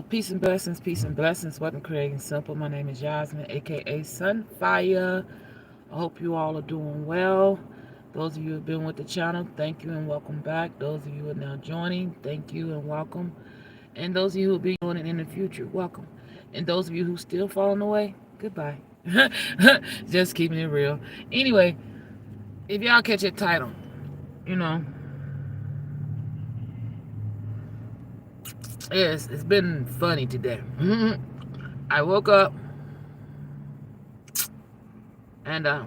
Peace and blessings, peace and blessings. Welcome, Creating Simple. My name is Yasmin, aka Sunfire. I hope you all are doing well. Those of you who have been with the channel, thank you and welcome back. Those of you who are now joining, thank you and welcome. And those of you who will be joining in the future, welcome. And those of you who still falling away, goodbye. Just keeping it real. Anyway, if y'all catch a title, you know, yes, it's been funny today. I woke up and the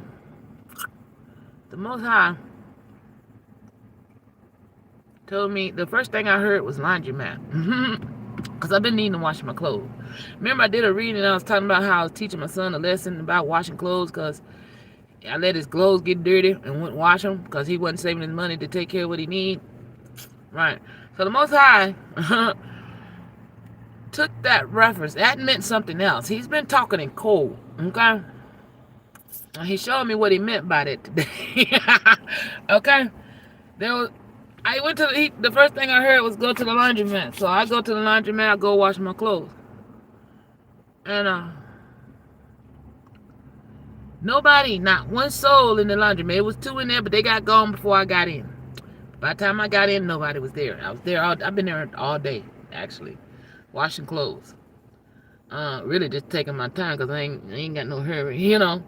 Most High told me the first thing I heard was laundromat. Because I've been needing to wash my clothes. Remember I did a reading and I was talking about how I was teaching my son a lesson about washing clothes because I let his clothes get dirty and wouldn't wash them because he wasn't saving his money to take care of what he need. Right. So the Most High took that reference. That meant something else. He's been talking in code. Okay? And he showed me what he meant by that today. Okay? I went to the first thing I heard was go to the laundromat. So I go to the laundromat, I go wash my clothes. And nobody, not one soul in the laundromat. It was two in there, but they got gone before I got in. By the time I got in, nobody was there. I was there I've been there all day, actually, washing clothes. Really just taking my time because I ain't got no hurry, you know.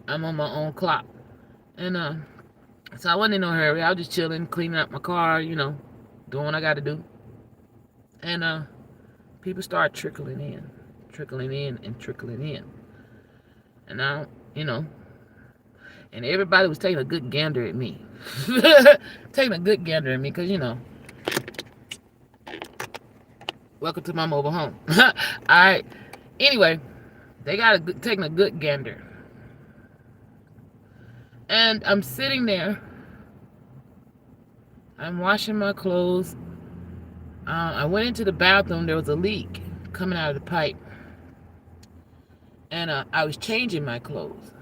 I'm on my own clock. And so I wasn't in no hurry. I was just chilling, cleaning up my car, you know, doing what I got to do. And people started trickling in and trickling in. And now, you know, and everybody was taking a good gander at me. Taking a good gander at me because, you know, welcome to my mobile home. All right. Anyway, they got taking a good gander. And I'm sitting there. I'm washing my clothes. I went into the bathroom. There was a leak coming out of the pipe. And I was changing my clothes.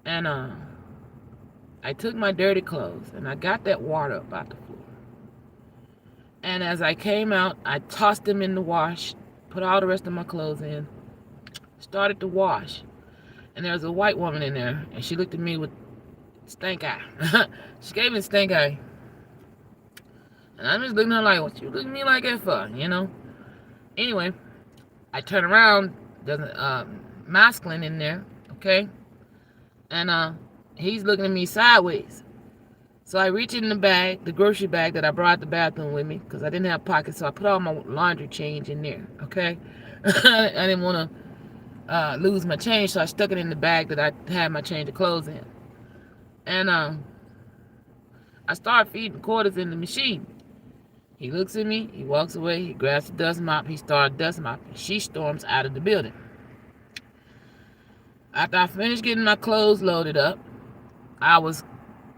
And I took my dirty clothes and I got that water up out the floor. And as I came out, I tossed them in the wash, put all the rest of my clothes in, started to wash. And there was a white woman in there, and she looked at me with stank eye. She gave me a stank eye. And I'm just looking at her like, what you looking at me like that for, you know? Anyway, I turn around, there's a masculine in there, okay? And he's looking at me sideways. So I reach in the bag, the grocery bag that I brought to the bathroom with me, because I didn't have pockets, so I put all my laundry change in there, okay? I didn't want to lose my change, so I stuck it in the bag that I had my change of clothes in. And I start feeding quarters in the machine. He looks at me, he walks away, he grabs the dust mop, he started dust mopping. She storms out of the building. After I finished getting my clothes loaded up, I was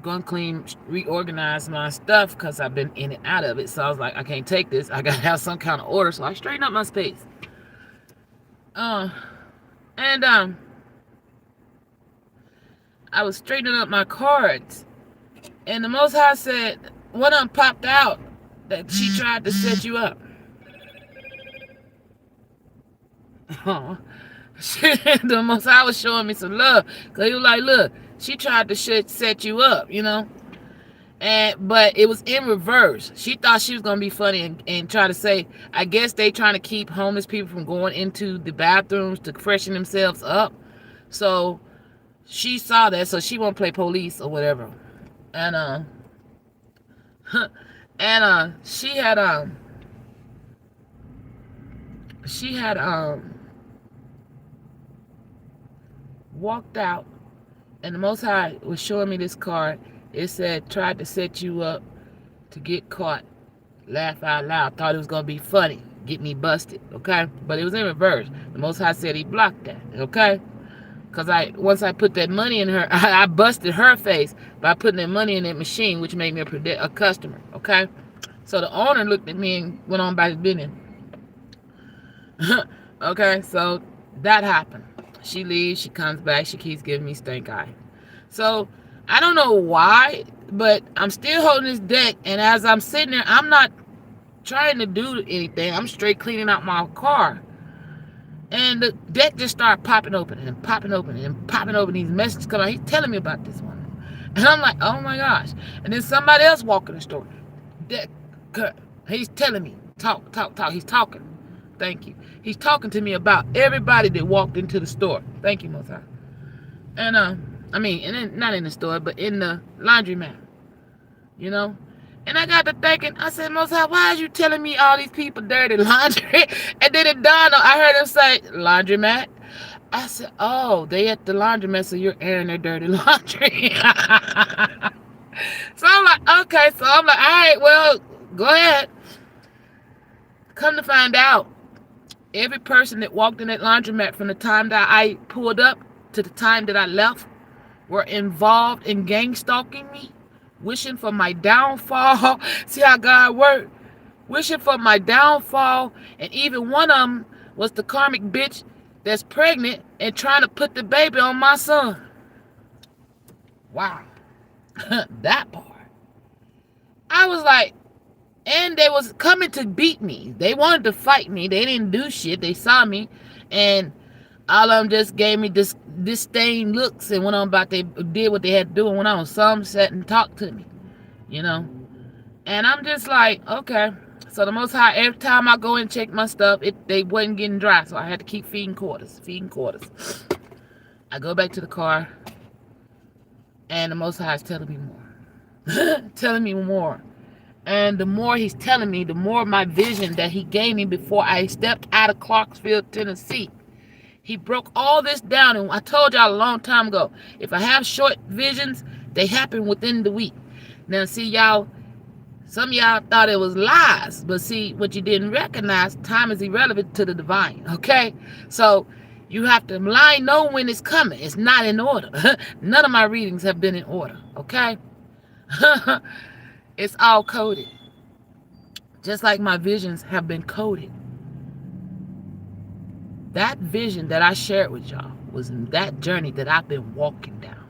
going to reorganize my stuff because I've been in and out of it. So I was like, I can't take this. I got to have some kind of order. So I straightened up my space. I was straightening up my cards. And the Most High said, one of them popped out that she tried to set you up. Oh. The Most High was showing me some love. Because he was like, look, she tried to set you up, you know. But it was in reverse. She thought she was going to be funny and try to say, I guess they trying to keep homeless people from going into the bathrooms to freshen themselves up. So she saw that, so she won't play police or whatever. And she had walked out, and the Most High was showing me this card. It said, tried to set you up to get caught. Laugh out loud. Thought it was going to be funny. Get me busted. Okay? But it was in reverse. The Most High said he blocked that. Okay? Because once I put that money in her, I busted her face by putting that money in that machine, which made me a customer. Okay? So the owner looked at me and went on by his business. Okay? So that happened. She leaves. She comes back. She keeps giving me stank eye. So I don't know why, but I'm still holding this deck, and as I'm sitting there, I'm not trying to do anything. I'm straight cleaning out my car. And the deck just started popping open and popping open and popping open. These messages come out. He's telling me about this one. And I'm like, oh my gosh. And then somebody else walked in the store. Deck, he's telling me, talk. He's talking. Thank you. He's talking to me about everybody that walked into the store. Thank you, Mozart. And and then, not in the store, but in the laundromat. You know? And I got to thinking, I said, Mozart, why are you telling me all these people dirty laundry? And then it dawned on, I heard him say, laundromat. I said, oh, they at the laundromat, so you're airing their dirty laundry. So I'm like, okay. So I'm like, all right, well, go ahead. Come to find out, every person that walked in that laundromat from the time that I pulled up to the time that I left were involved in gang stalking me, wishing for my downfall. See how God worked? Wishing for my downfall. And even one of them was the karmic bitch that's pregnant and trying to put the baby on my son. Wow. That part. I was like, and they was coming to beat me. They wanted to fight me. They didn't do shit. They saw me, and all of them just gave me disdain looks and went on about they did what they had to do and went on. Some sat and talked to me, you know. And I'm just like, okay. So the Most High, every time I go and check my stuff, they wasn't getting dry, so I had to keep feeding quarters. I go back to the car, and the Most High is telling me more. Telling me more. And the more he's telling me, the more my vision that he gave me before I stepped out of Clarksville, Tennessee. He broke all this down, and I told y'all a long time ago, if I have short visions, they happen within the week. Now, see, y'all, some of y'all thought it was lies, but see, what you didn't recognize, time is irrelevant to the divine, okay? So you have to know when it's coming. It's not in order. None of my readings have been in order, okay? It's all coded. Just like my visions have been coded. That vision that I shared with y'all was in that journey that I've been walking down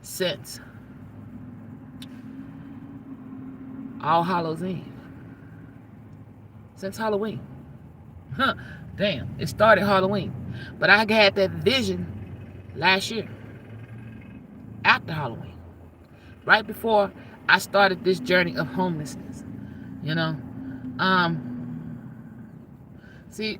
since All Hallows Eve. Since Halloween. Damn, it started Halloween. But I had that vision last year. After Halloween. Right before I started this journey of homelessness. You know? See,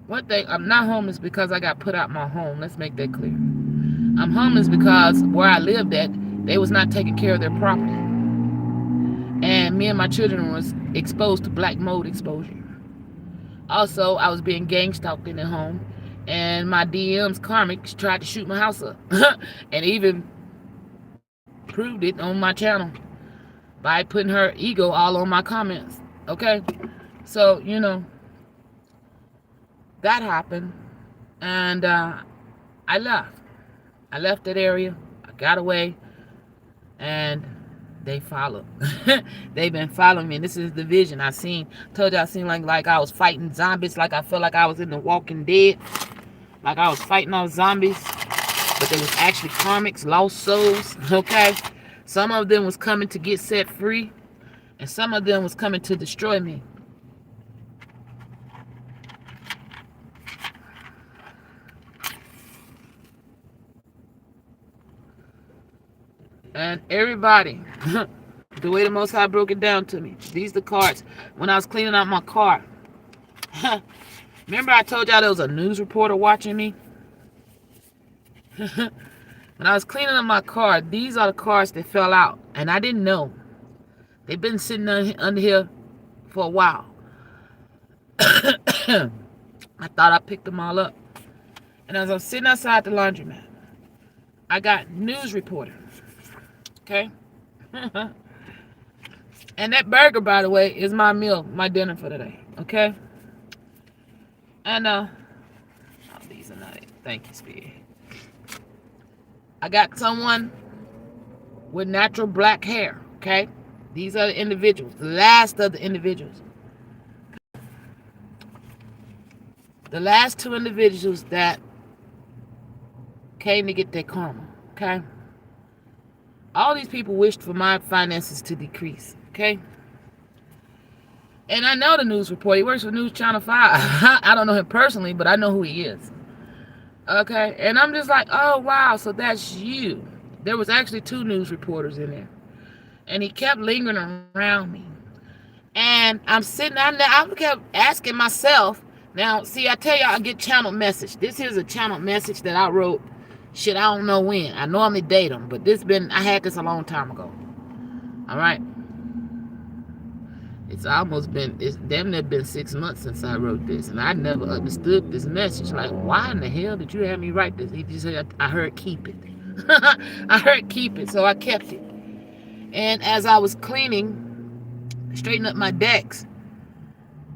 one thing, I'm not homeless because I got put out my home. Let's make that clear. I'm homeless because where I lived at, they was not taking care of their property. And me and my children was exposed to black mold exposure. Also, I was being gang stalked in the home. And my DMs, karmic, tried to shoot my house up. And even proved it on my channel by putting her ego all on my comments. Okay? So, you know, that happened. And I left. I left that area. I got away. And they followed. They've been following me. And this is the vision I seen. Told you I seen like I was fighting zombies. Like I felt like I was in The Walking Dead. Like I was fighting off zombies. But there was actually karmics, lost souls. Okay? Some of them was coming to get set free. And some of them was coming to destroy me. And everybody, the way the Most High broke it down to me. These are the cards. When I was cleaning out my car. Remember I told y'all there was a news reporter watching me? When I was cleaning up my car, these are the cards that fell out. And I didn't know. They've been sitting under here for a while. I thought I picked them all up. And as I'm sitting outside the laundromat, I got news reporter. Okay? And that burger, by the way, is my meal, my dinner for today. Okay? And, oh, these are not it. Thank you, Speedy. I got someone with natural black hair. Okay? These are the individuals. The last of the individuals. The last two individuals that came to get their karma. Okay? All these people wished for my finances to decrease. Okay? And I know the news reporter. He works for News Channel 5. I don't know him personally, but I know who he is. Okay? And I'm just like, oh, wow, so that's you. There was actually 2 news reporters in there. And he kept lingering around me. And I'm sitting down there. I kept asking myself. Now, see, I tell y'all, I get channeled message. This is a channeled message that I wrote. Shit, I don't know when. I normally date them, but I had this a long time ago. All right. It's damn near been 6 months since I wrote this, and I never understood this message. Like, why in the hell did you have me write this? He just said, I heard keep it. I heard keep it, so I kept it. And as I was cleaning, straightening up my decks,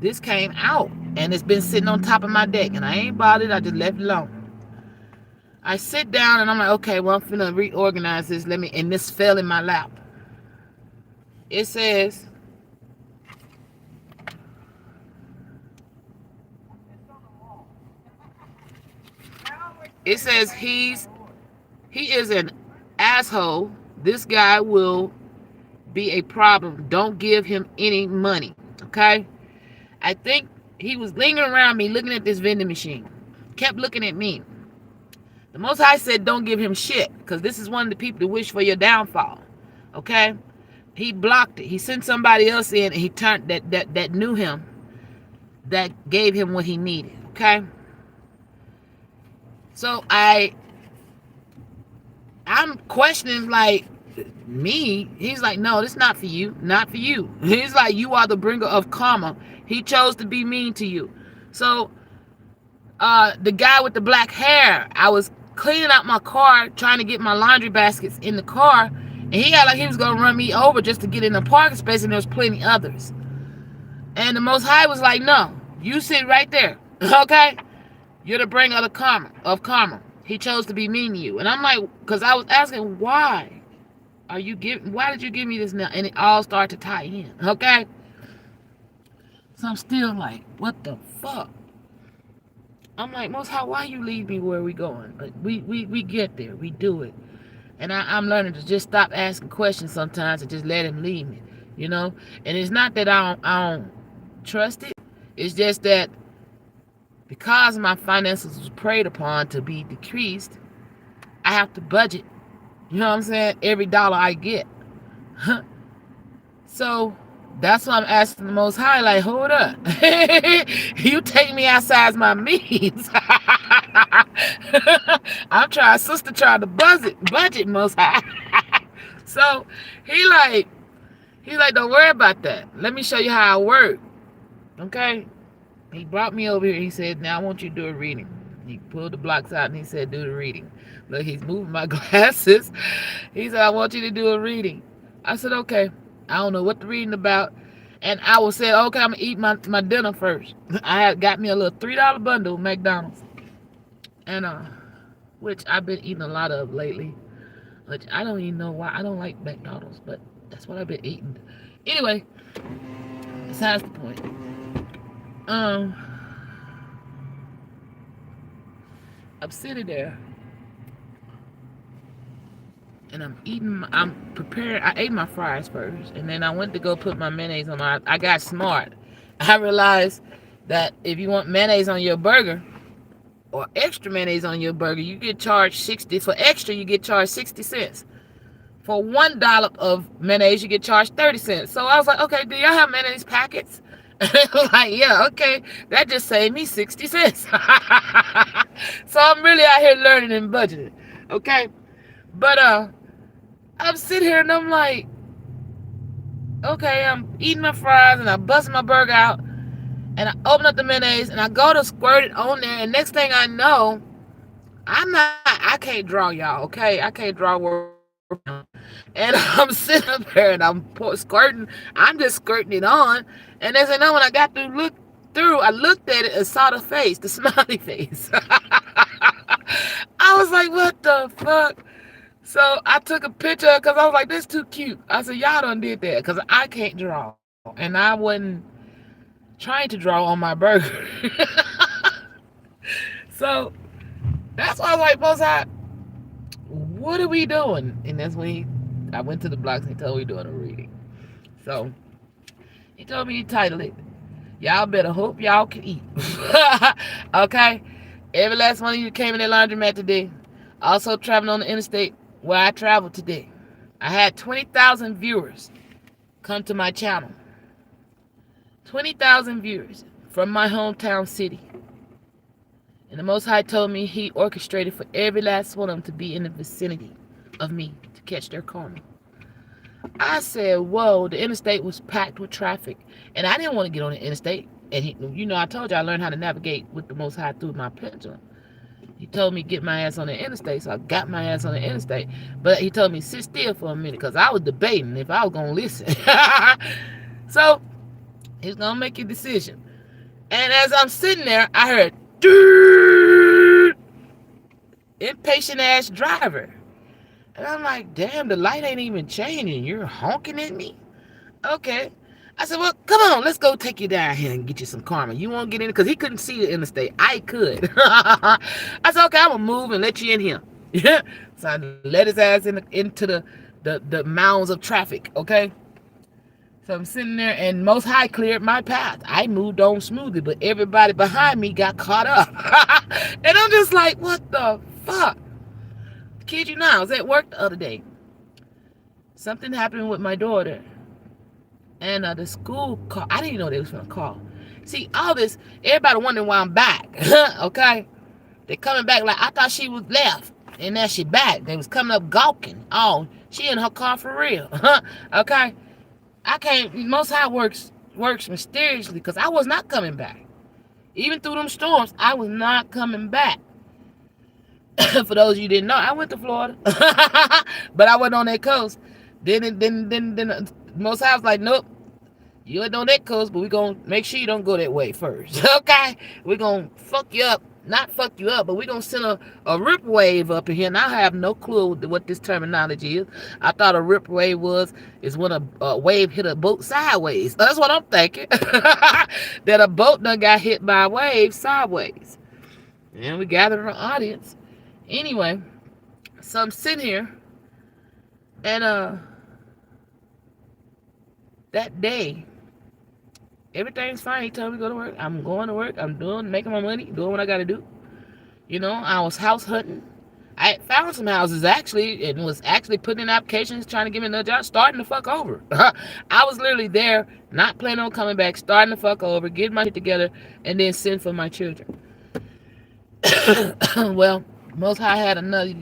this came out, and it's been sitting on top of my deck, and I ain't bothered. I just left it alone. I sit down, and I'm like, okay, well, I'm finna reorganize this. And this fell in my lap. It says, he is an asshole. This guy will be a problem. Don't give him any money. Okay? I think he was lingering around me looking at this vending machine. Kept looking at me. The Most High said don't give him shit, because this is one of the people that wish for your downfall. Okay? He blocked it. He sent somebody else in, and he turned that knew him, that gave him what he needed. Okay? So I'm questioning, like, me. He's like, no, this is not for you. Not for you. He's like, you are the bringer of karma. He chose to be mean to you. So the guy with the black hair, I was cleaning out my car, trying to get my laundry baskets in the car, and he got like he was gonna run me over just to get in the parking space, and there was plenty others. And the Most High was like, no, you sit right there. Okay? You're the bringer of karma. He chose to be mean to you. And I'm like, because I was asking, why did you give me this now? And it all started to tie in. Okay? So I'm still like, what the fuck? I'm like, Most High, why you leave me where we going? But we get there. We do it. And I'm learning to just stop asking questions sometimes and just let him lead me. You know? And it's not that I don't trust it. It's just that because my finances was preyed upon to be decreased, I have to budget. You know what I'm saying? Every dollar I get. So that's why I'm asking the Most High, like, hold up. You take me outside my means. Sister trying to budget Most High. So he's like, don't worry about that. Let me show you how I work. Okay? He brought me over here. He said, now I want you to do a reading. He pulled the blocks out and he said, do the reading. Look, he's moving my glasses. He said, I want you to do a reading. I said, okay. I don't know what the reading about. And I was said, okay, I'm going to eat my dinner first. I had got me a little $3 bundle of McDonald's. And, which I've been eating a lot of lately. Which I don't even know why. I don't like McDonald's, but that's what I've been eating. Anyway, besides the point. I'm sitting there and I'm preparing. I ate my fries first, and then I went to go put my mayonnaise on I got smart. I realized that if you want mayonnaise on your burger or extra mayonnaise on your burger, you get charged 60. For extra, you get charged 60 cents. For $1 of mayonnaise, you get charged 30 cents. So I was like, okay, do y'all have mayonnaise packets? Like, yeah, okay, that just saved me 60 cents. So I'm really out here learning and budgeting. Okay? But I'm sitting here and I'm like, okay, I'm eating my fries and I bust my burger out and I open up the mayonnaise and I go to squirt it on there, and next thing I know, I can't draw, y'all, okay? I can't draw words. And I'm sitting up there and I'm squirting. I'm just squirting it on. And as I know, when I got to look through, I looked at it and saw the face, the smiley face. I was like, what the fuck? So I took a picture because I was like, this is too cute. I said, y'all done did that because I can't draw. And I wasn't trying to draw on my burger. So that's why I was like, Most High, what are we doing? And that's when I went to the blocks and he told me we doing a reading. So He told me to title it. Y'all better hope y'all can eat. Okay? Every last one of you came in that laundromat today. Also traveling on the interstate where I traveled today. I had 20,000 viewers come to my channel. 20,000 viewers from my hometown city. And the Most High told me he orchestrated for every last one of them to be in the vicinity of me to catch their karma. I said, whoa, the interstate was packed with traffic. And I didn't want to get on the interstate. And I told you I learned how to navigate with the Most High through my pendulum. He told me get my ass on the interstate, so I got my ass on the interstate. But he told me sit still for a minute because I was debating if I was going to listen. So he's going to make a decision. And as I'm sitting there, I heard, dude, impatient ass driver. And I'm like, damn, the light ain't even changing. You're honking at me? Okay. I said, well, come on, let's go take you down here and get you some karma. You won't get in? Because he couldn't see the interstate. I could. I said, okay, I'm going to move and let you in here. So I let his ass into the mounds of traffic, okay? So I'm sitting there, and Most High cleared my path. I moved on smoothly, but everybody behind me got caught up. And I'm just like, what the fuck? Kid you not, I was at work the other day. Something happened with my daughter. And the school called. I didn't even know they was going to call. See, all this, everybody wondering why I'm back. Okay? They coming back like, I thought she was left. And now she back. They was coming up gawking. Oh, she in her car for real. Okay? I can't, Most High works mysteriously because I was not coming back. Even through them storms, I was not coming back. For those of you who didn't know, I went to Florida. But I wasn't on that coast. Then Most High was like, nope, you ain't on that coast, but we're going to make sure you don't go that way first. Okay? We're going to fuck you up. Not fuck you up, but we're going to send a rip wave up in here. And I have no clue what this terminology is. I thought a rip wave is when a wave hit a boat sideways. That's what I'm thinking. That a boat done got hit by a wave sideways. And we gathered an audience. Anyway, so I'm sitting here, and that day, everything's fine. He told me to go to work. I'm going to work. I'm making my money, doing what I got to do. I was house hunting. I found some houses actually, and was actually putting in applications, trying to give me another job, starting to fuck over. I was literally there, not planning on coming back, starting to fuck over, getting my shit together, and then send for my children. Well, Most High had another.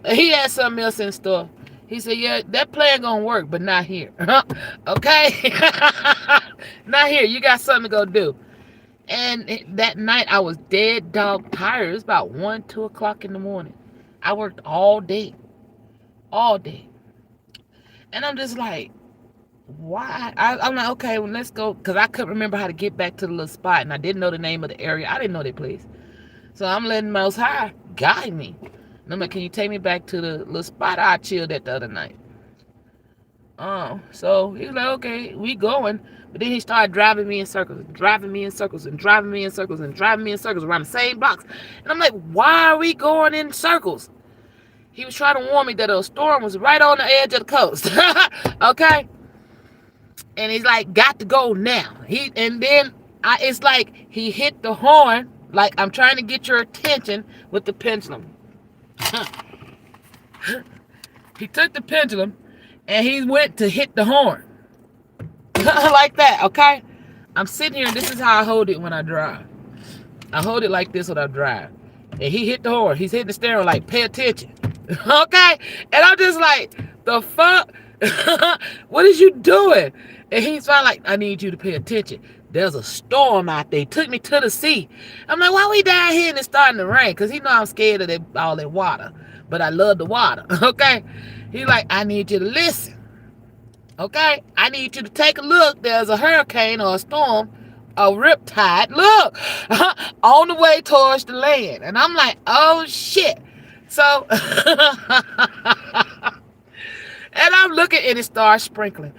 He had something else in store. He said, yeah, that plan gonna work, but not here. Okay? Not here. You got something to go do. And that night, I was dead dog tired. It was about 1, 2 o'clock in the morning. I worked all day. All day. And I'm just like, why? I'm like, okay, well, let's go. Because I couldn't remember how to get back to the little spot. And I didn't know the name of the area. I didn't know that place. So I'm letting Most High guide me. And I'm like, can you take me back to the little spot I chilled at the other night? So he was like, okay, we going. But then he started driving me in circles, and driving me in circles, and driving me in circles, and driving me in circles around the same blocks. And I'm like, why are we going in circles? He was trying to warn me that a storm was right on the edge of the coast. Okay? And he's like, got to go now. It's like he hit the horn, like I'm trying to get your attention with the pendulum. He took the pendulum and he went to hit the horn. Like that, okay? I'm sitting here and this is how I hold it when I drive. I hold it like this when I drive. And he hit the horn. He's hitting the steering like, pay attention. Okay? And I'm just like, the fuck? What is you doing? And he's finally like, I need you to pay attention. There's a storm out there. He took me to the sea. I'm like, why we down here and it's starting to rain? Because he know I'm scared of all that water. But I love the water. Okay? He's like, I need you to listen. Okay? I need you to take a look. There's a hurricane or a storm, a riptide, look, on the way towards the land. And I'm like, oh, shit. So, and I'm looking and it starts sprinkling.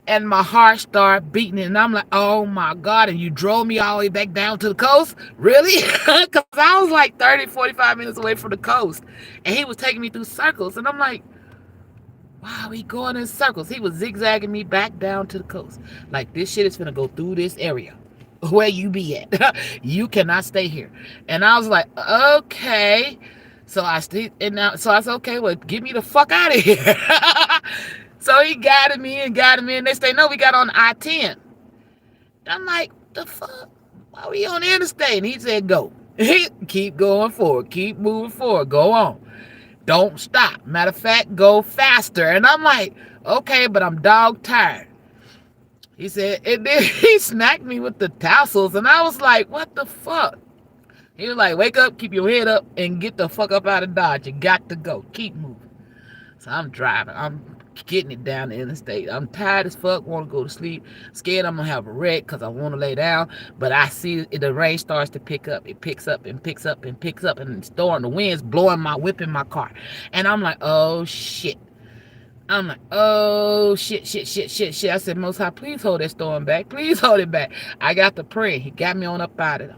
And my heart started beating. And I'm like, oh, my God. And you drove me all the way back down to the coast? Really? Because I was like 30, 45 minutes away from the coast. And he was taking me through circles. And I'm like, Wow, he going in circles. He was zigzagging me back down to the coast. Like, this shit is finna go through this area. Where you be at? You cannot stay here. And I was like, okay. So I stayed, and now, so I said, okay, well, get me the fuck out of here. So he guided me and guided me, and they say, no, we got on I-10. I'm like, the fuck? Why we on the interstate? And he said, go. Keep going forward. Keep moving forward. Go on. Don't stop. Matter of fact, go faster. And I'm like, okay, but I'm dog tired. He said, and then he smacked me with the tassels, and I was like, what the fuck? He was like, wake up, keep your head up, and get the fuck up out of Dodge. You got to go. Keep moving. So I'm driving. I'm getting it down the interstate. I'm tired as fuck, want to go to sleep. Scared I'm going to have a wreck because I want to lay down. But I see the rain starts to pick up. It picks up and picks up and picks up. And it's storming. The wind's blowing whipping my car. And I'm like, oh, shit. I'm like, oh, shit. I said, Most High, please hold that storm back. Please hold it back. I got to pray. He got me on up out of there.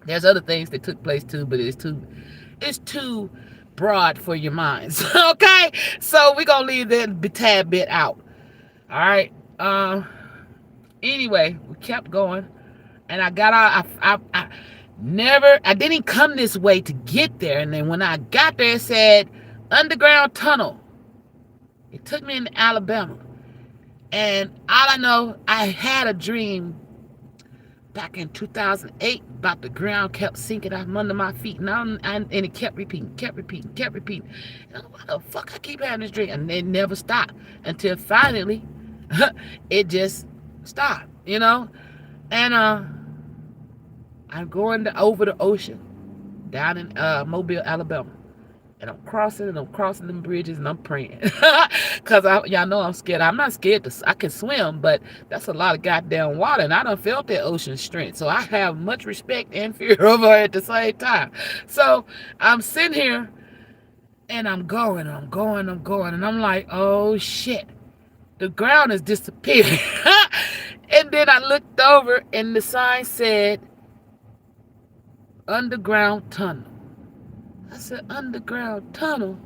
There's other things that took place too, but it's too broad for your minds. Okay, so we're gonna leave that tad bit out. All right. Anyway, we kept going, and I got out. I didn't come this way to get there, and then when I got there, it said underground tunnel. It took me into Alabama, and all I know, I had a dream back in 2008 about the ground kept sinking out from under my feet, and it kept repeating. And why the fuck I keep having this dream? And it never stopped until finally it just stopped, And I'm going over the ocean down in Mobile, Alabama. And I'm crossing them bridges, and I'm praying. Because y'all know I'm scared. I'm not scared. I can swim, but that's a lot of goddamn water. And I done felt that ocean strength. So I have much respect and fear over it at the same time. So I'm sitting here, and I'm going. And I'm like, oh, shit. The ground is disappearing. And then I looked over, and the sign said, underground tunnel. I said, underground tunnel?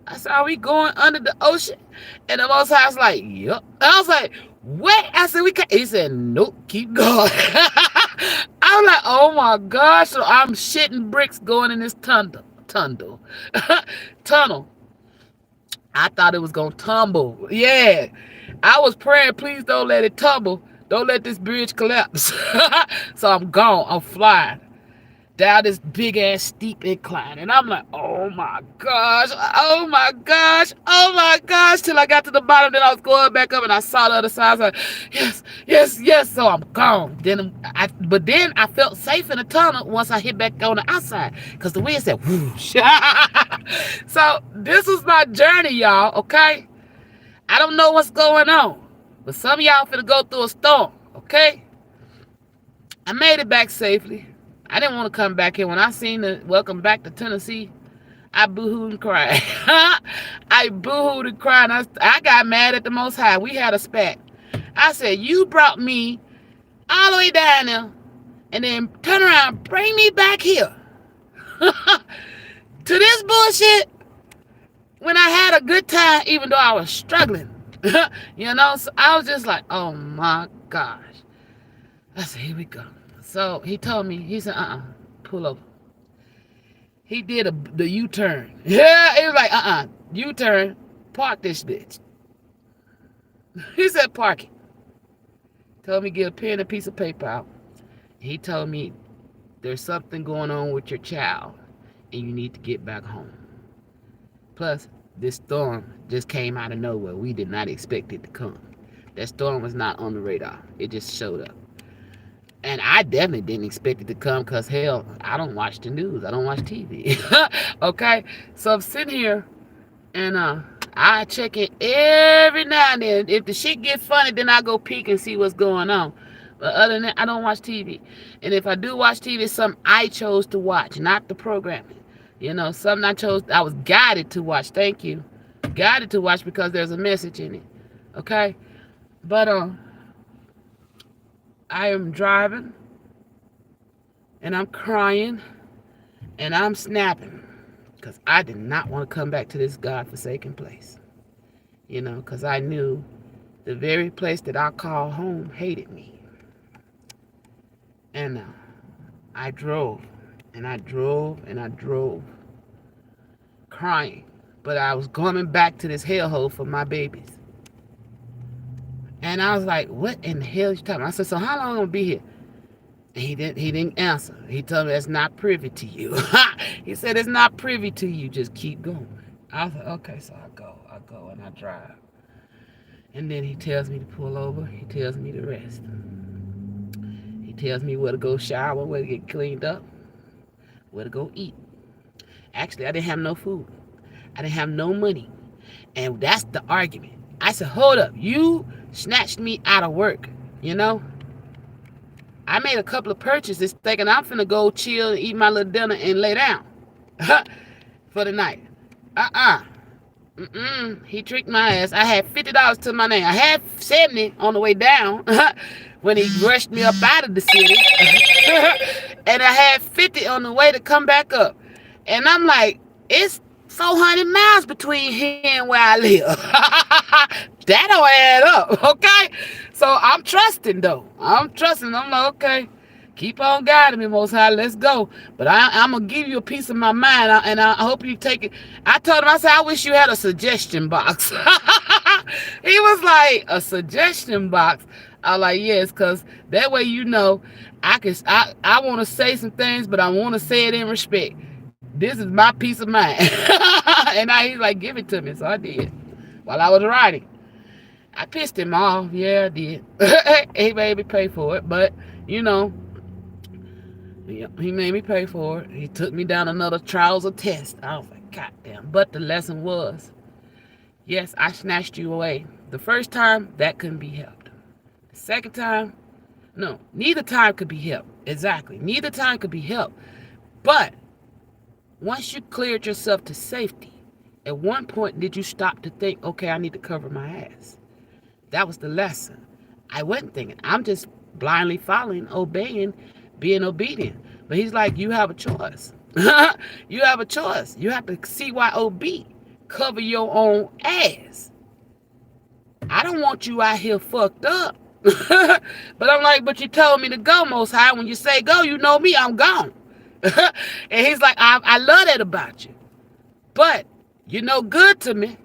I said, are we going under the ocean? And the Most High was like, yup. I was like, what? I said, we can't. He said, nope, keep going. I was like, oh my gosh. So I'm shitting bricks going in this tunnel. Tunnel. I thought it was going to tumble. Yeah. I was praying, please don't let it tumble. Don't let this bridge collapse. So I'm gone. I'm flying down this big ass steep incline, and I'm like, oh my gosh, till I got to the bottom. Then I was going back up, and I saw the other side. I was like, yes. So I'm gone. But then I felt safe in the tunnel once I hit back on the outside, because the wind said whoosh. So this was my journey, y'all. Okay, I don't know what's going on, but some of y'all finna go through a storm. Okay, I made it back safely. I didn't want to come back here. When I seen the welcome back to Tennessee, I boo-hooed and cried. I boo-hooed and cried. I got mad at the Most High. We had a spat. I said, you brought me all the way down there, and then turn around and bring me back here to this bullshit when I had a good time, even though I was struggling. So I was just like, oh my gosh. I said, here we go. So he told me, he said, pull over. He did the U-turn. Yeah, he was like, U-turn, park this bitch. He said, park it. Told me, get a pen and a piece of paper out. He told me, there's something going on with your child, and you need to get back home. Plus, this storm just came out of nowhere. We did not expect it to come. That storm was not on the radar. It just showed up. And I definitely didn't expect it to come because, hell, I don't watch the news. I don't watch TV. Okay? So I'm sitting here, and I check it every now and then. If the shit get funny, then I go peek and see what's going on. But other than that, I don't watch TV. And if I do watch TV, it's something I chose to watch, not the programming. Something I was guided to watch. Thank you. Guided to watch because there's a message in it. Okay? But, I am driving, and I'm crying, and I'm snapping. because I did not want to come back to this godforsaken place. Because I knew the very place that I call home hated me. And I drove, and I drove, and I drove, crying. But I was coming back to this hellhole for my babies. And I was like, what in the hell are you talking about? I said, so how long am I going to be here? And he didn't answer. He told me, that's not privy to you. He said, it's not privy to you. Just keep going. I was like, okay, so I go, and I drive. And then he tells me to pull over. He tells me to rest. He tells me where to go shower, where to get cleaned up, where to go eat. Actually, I didn't have no food. I didn't have no money. And that's the argument. I said, hold up. You snatched me out of work, I made a couple of purchases thinking I'm finna go chill and eat my little dinner and lay down for the night. He tricked my ass. I had $50 to my name. I had 70 on the way down when he rushed me up out of the city. And I had 50 on the way to come back up. And I'm like, it's 400 miles between here and where I live. That don't add up, okay? So I'm trusting, though. I'm like, okay, keep on guiding me, Most High. Let's go. But I'm going to give you a piece of my mind, and I hope you take it. I told him, I said, I wish you had a suggestion box. He was like, a suggestion box? I was like, yes, because that way I want to say some things, but I want to say it in respect. This is my peace of mind. And he's like, give it to me. So I did. While I was riding. I pissed him off. Yeah, I did. He made me pay for it. But, he made me pay for it. He took me down another trials or test. I was like, God damn. But the lesson was, yes, I snatched you away. The first time, that couldn't be helped. The second time, no. Neither time could be helped. Exactly. Neither time could be helped. But once you cleared yourself to safety, at one point did you stop to think, okay, I need to cover my ass? That was the lesson. I wasn't thinking. I'm just blindly following, obeying, being obedient. But he's like, you have a choice. You have a choice. You have to CYOB. Cover your own ass. I don't want you out here fucked up. But I'm like, but you told me to go, Most High. When you say go, you know me, I'm gone. And he's like, I love that about you. But you're no good to me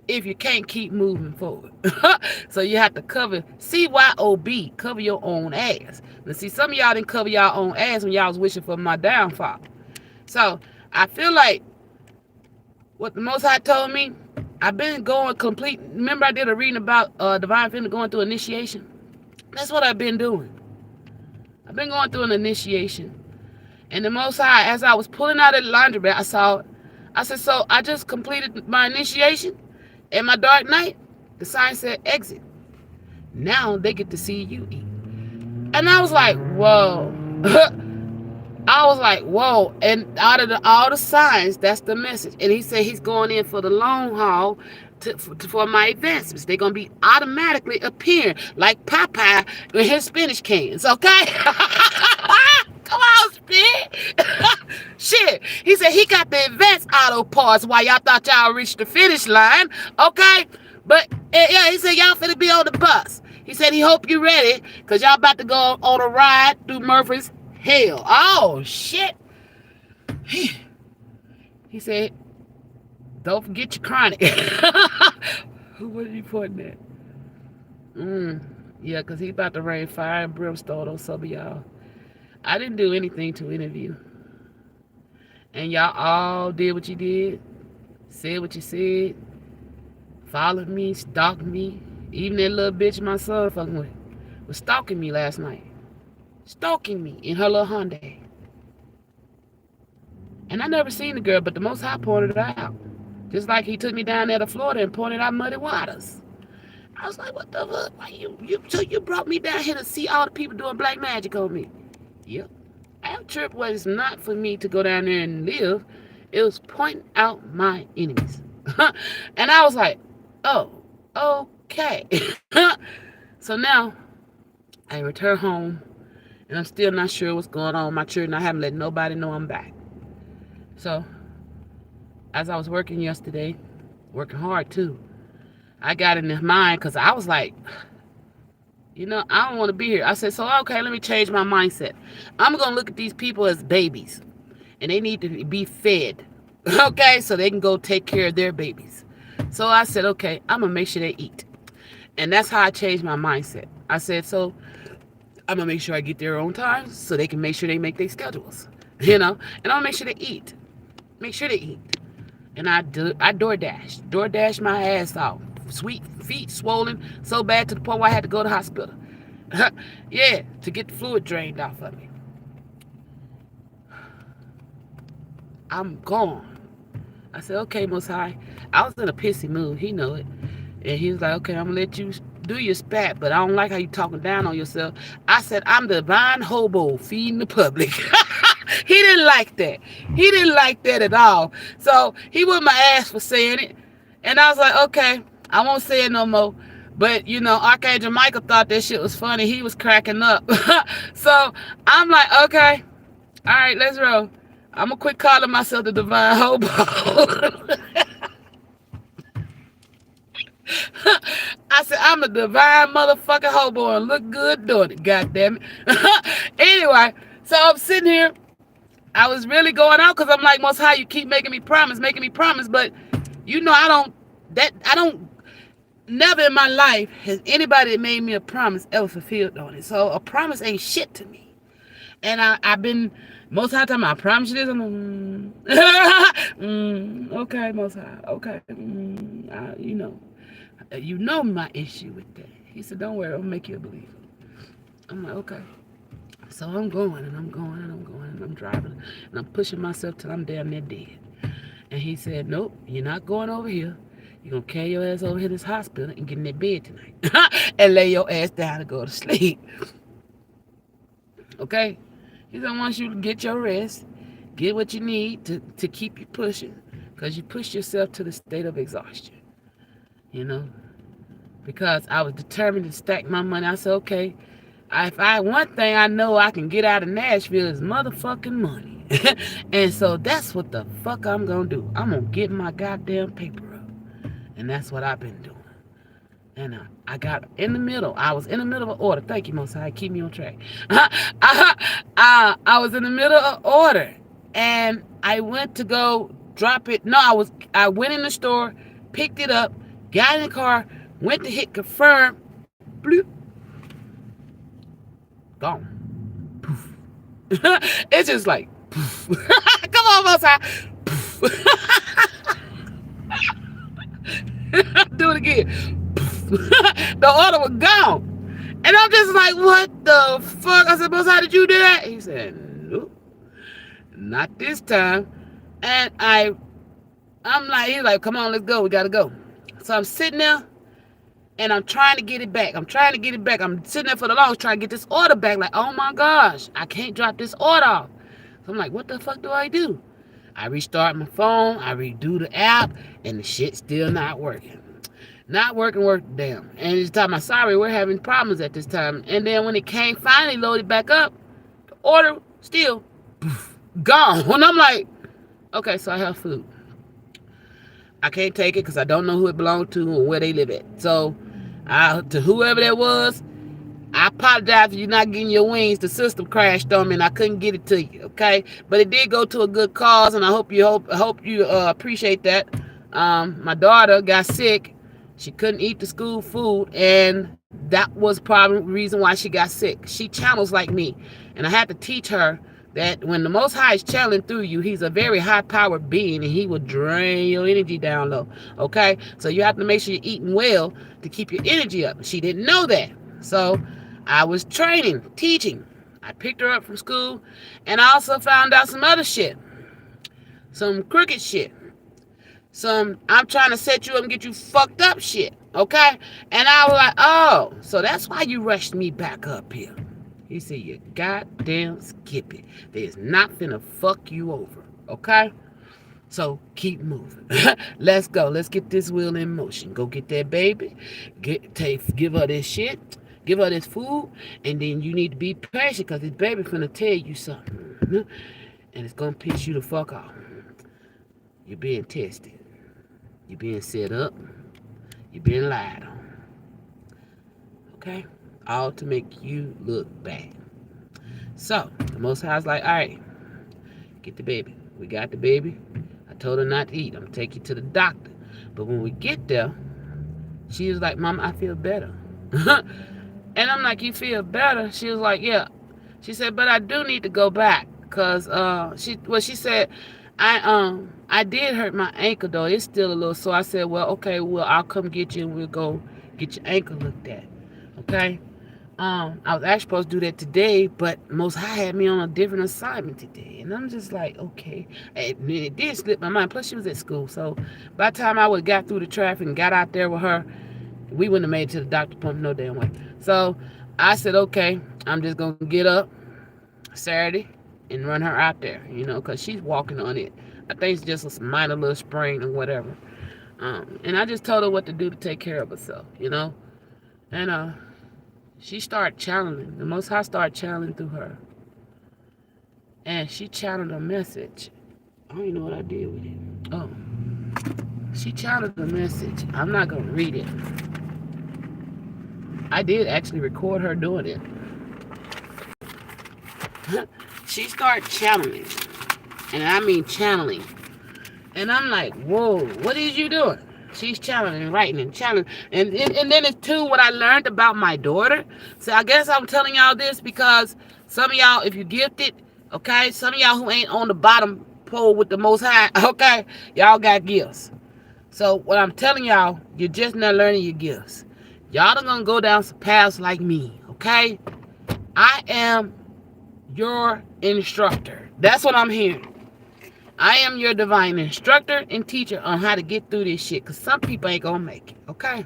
if you can't keep moving forward. So you have to cover, CYOB, cover your own ass. Now see, some of y'all didn't cover y'all own ass when y'all was wishing for my downfall. So I feel like what the Most High told me, I've been going complete. Remember I did a reading about Divine Feminine going through initiation? That's what I've been doing. I've been going through an initiation. And the Most High, as I was pulling out of the laundromat, I saw it. I said, so I just completed my initiation and my dark night. The sign said exit. Now they get to see you eat. And I was like, whoa. I was like, whoa. And out of all the signs, that's the message. And he said he's going in for the long haul for my advancements. They're going to be automatically appearing like Popeye with his spinach cans, okay? Come on, Spit. Shit. He said he got the advanced auto parts while y'all thought y'all reached the finish line, okay? But, yeah, he said y'all finna be on the bus. He said he hope you ready because y'all about to go on a ride through Murphy's hell. Oh, shit. He said, don't forget your chronic. What are you pointing at? Yeah, because he about to rain fire and brimstone on some of y'all. I didn't do anything to interview. And y'all all did what you did, said what you said, followed me, stalked me. Even that little bitch my son fucking with was stalking me last night. Stalking me in her little Hyundai. And I never seen the girl, but the Most High pointed her out. Just like he took me down there to Florida and pointed out Muddy Waters. I was like, what the fuck? Why you brought me down here to see all the people doing black magic on me? Yep. Our trip was not for me to go down there and live. It was pointing out my enemies. And I was like, oh, okay. So now I return home and I'm still not sure what's going on with my children. I haven't let nobody know I'm back. So as I was working yesterday, working hard too, I got in his mind because I was like, I don't want to be here. I said, so okay, let me change my mindset. I'm going to look at these people as babies and they need to be fed, okay, so they can go take care of their babies. So I said, okay, I'm going to make sure they eat. And that's how I changed my mindset. I said, so I'm going to make sure I get their own time so they can make sure they make their schedules, and I'll make sure they eat. Make sure they eat. And I DoorDash my ass off. Sweet feet swollen so bad to the point where I had to go to the hospital. Yeah, to get the fluid drained off of me. I'm gone. I said, okay, Most High. I was in a pissy mood. He know it. And he was like, okay, I'm going to let you do your spat, but I don't like how you talking down on yourself. I said, I'm the divine hobo feeding the public. He didn't like that. He didn't like that at all. So he whipped my ass for saying it. And I was like, okay, I won't say it no more. But, Archangel Michael thought that shit was funny. He was cracking up. So I'm like, okay, all right, let's roll. I'm going to quit calling myself the divine hobo. I said, I'm a divine motherfucking hobo and look good doing it, goddamn it. Anyway, so I'm sitting here. I was really going out because I'm like, Most High, you keep making me promise, but I don't, never in my life has anybody that made me a promise ever fulfilled on it. So a promise ain't shit to me. And I've been, most of the time, I promise you this, I'm okay, Most High, okay, you know my issue with that. He said, don't worry, I'll make you a believer. I'm like, okay. So I'm going and I'm going and I'm going and I'm driving and I'm pushing myself till I'm damn near dead. And he said, nope, you're not going over here. You're going to carry your ass over here to this hospital and get in that bed tonight. And lay your ass down and go to sleep. Okay? He said, I want you to get your rest. Get what you need to keep you pushing. Because you push yourself to the state of exhaustion. Because I was determined to stack my money. I said, okay, if I one thing I know I can get out of Nashville is motherfucking money. And so that's what the fuck I'm going to do. I'm going to get my goddamn paper up. And that's what I've been doing. And I got in the middle. I was in the middle of an order. Thank you, Most High. Keep me on track. I was in the middle of order. And I went to go drop it. No, I went in the store, picked it up, got in the car, went to hit confirm. Bloop. Gone. Poof. It's just like, poof. Come on, Most High. Poof. Do it again. Poof. The order was gone. And I'm just like, what the fuck? I said, Most High, did you do that? He said, nope. Not this time. And I'm like, he's like, come on, let's go. We got to go. So I'm sitting there. And I'm trying to get it back. I'm sitting there for the longest trying to get this order back. Like, oh my gosh, I can't drop this order off. So I'm like, what the fuck do I do? I restart my phone. I redo the app. And the shit's still not working. Not working, damn. And it's time I'm sorry, we're having problems at this time. And then when it came finally loaded back up, the order still poof, gone. And I'm like, okay, so I have food. I can't take it because I don't know who it belonged to or where they live at. So to whoever that was, I apologize for you not getting your wings. The system crashed on me and I couldn't get it to you, okay? But it did go to a good cause, and I hope you appreciate that. My daughter got sick. She couldn't eat the school food, and that was probably the reason why she got sick. She channels like me, and I had to teach her that when the Most High is channeling through you, he's a very high-powered being, and he will drain your energy down low, okay? So you have to make sure you're eating well to keep your energy up. She didn't know that. So I was teaching. I picked her up from school, and I also found out some other shit. Some crooked shit. I'm trying to set you up and get you fucked up shit, okay? And I was like, oh, so that's why you rushed me back up here. He said, you goddamn skip it. There's not finna fuck you over, okay? So keep moving. Let's go. Let's get this wheel in motion. Go get that baby. Give her this shit. Give her this food. And then you need to be patient because this baby finna tell you something. And it's gonna piss you the fuck off. You're being tested. You're being set up. You're being lied on. Okay? All to make you look bad. So, the Most High's like, all right, get the baby. We got the baby. I told her not to eat. I'm going to take you to the doctor. But when we get there, she was like, Mom, I feel better. And I'm like, you feel better? She was like, yeah. She said, but I do need to go back. Because she said, I did hurt my ankle, though. It's still a little sore. I said, well, okay, well, I'll come get you and we'll go get your ankle looked at. Okay? I was actually supposed to do that today, but Most High had me on a different assignment today. And I'm just like, okay. And it did slip my mind. Plus, she was at school. So by the time I would have got through the traffic and got out there with her, we wouldn't have made it to the doctor appointment no damn way. So I said, okay, I'm just going to get up Saturday and run her out there, because she's walking on it. I think it's just a minor little sprain or whatever. And I just told her what to do to take care of herself, And she started channeling. The Most High started channeling through her. And she channeled a message. I don't even know what I did with it. Oh. She channeled a message. I'm not going to read it. I did actually record her doing it. She started channeling. And I mean channeling. And I'm like, whoa, what is you doing? She's channeling and writing and channeling. And then it's too what I learned about my daughter. So I guess I'm telling y'all this because some of y'all, if you're gifted, okay, some of y'all who ain't on the bottom pole with the Most High, okay, y'all got gifts. So what I'm telling y'all, you're just not learning your gifts. Y'all are going to go down some paths like me, okay? I am your instructor. That's what I'm hearing. I am your divine instructor and teacher on how to get through this shit. Because some people ain't going to make it, okay?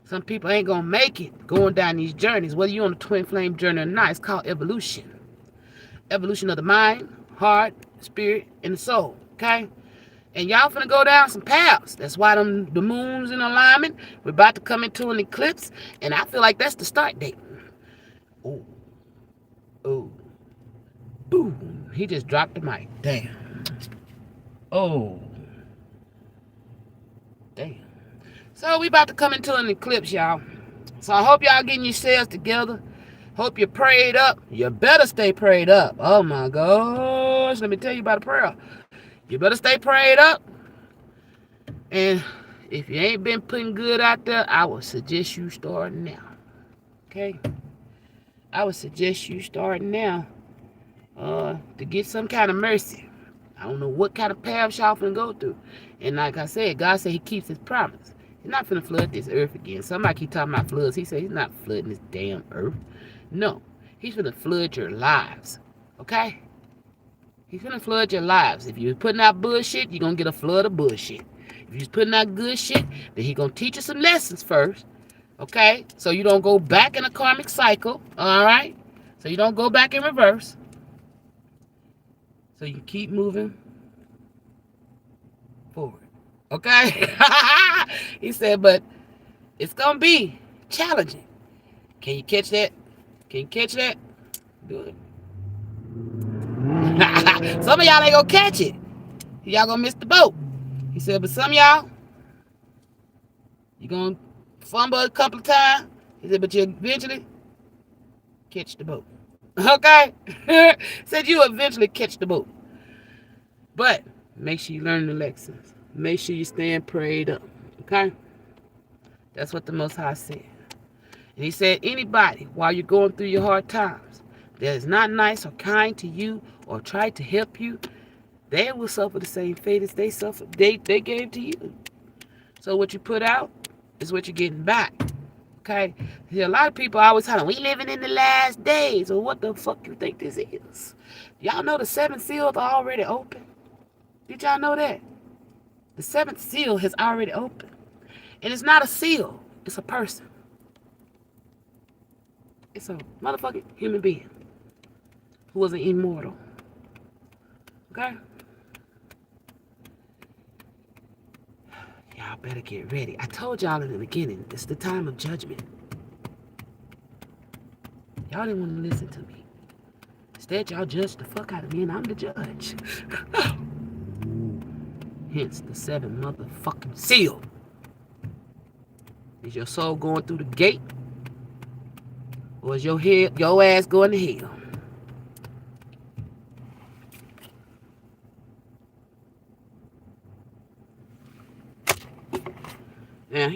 Some people ain't going to make it going down these journeys. Whether you're on a twin flame journey or not, it's called evolution. Evolution of the mind, heart, spirit, and the soul, okay? And y'all finna go down some paths. That's why the moon's in alignment. We're about to come into an eclipse. And I feel like that's the start date. Oh. Oh. Boom. He just dropped the mic. Damn. Oh. Damn. So we about to come into an eclipse, y'all. So I hope y'all getting yourselves together. Hope you prayed up. You better stay prayed up. Oh my gosh. Let me tell you about a prayer. You better stay prayed up. And if you ain't been putting good out there, I would suggest you start now. Okay? I would suggest you start now to get some kind of mercy. I don't know what kind of path y'all finna go through. And like I said, God said he keeps his promise. He's not finna flood this earth again. Somebody keep talking about floods. He said he's not flooding this damn earth. No. He's finna flood your lives. Okay? He's finna flood your lives. If you're putting out bullshit, you're gonna get a flood of bullshit. If you're putting out good shit, then he's gonna teach you some lessons first. Okay? So you don't go back in a karmic cycle. Alright? So you don't go back in reverse. So you keep moving forward. Okay? He said, but it's gonna be challenging. Can you catch that? Can you catch that? Good. Some of y'all ain't gonna catch it. Y'all gonna miss the boat. He said, but some of y'all, you gonna fumble a couple of times. He said, but you eventually catch the boat. Okay? Said you eventually catch the boat. But make sure you learn the lessons. Make sure you stand prayed up. Okay? That's what the Most High said. And he said, anybody, while you're going through your hard times, that is not nice or kind to you or try to help you, they will suffer the same fate as they suffered. They gave to you. So what you put out is what you're getting back. Okay? See, a lot of people always telling, we living in the last days. Well, what the fuck you think this is? Y'all know the 7 seals are already open? Did y'all know that? The 7th seal has already opened. And it's not a seal. It's a person. It's a motherfucking human being who was an immortal. Okay? Y'all better get ready. I told y'all in the beginning, it's the time of judgment. Y'all didn't want to listen to me. Instead, y'all judged the fuck out of me, and I'm the judge. Hence the 7 motherfucking seal. Is your soul going through the gate? Or is your ass going to hell? Yeah.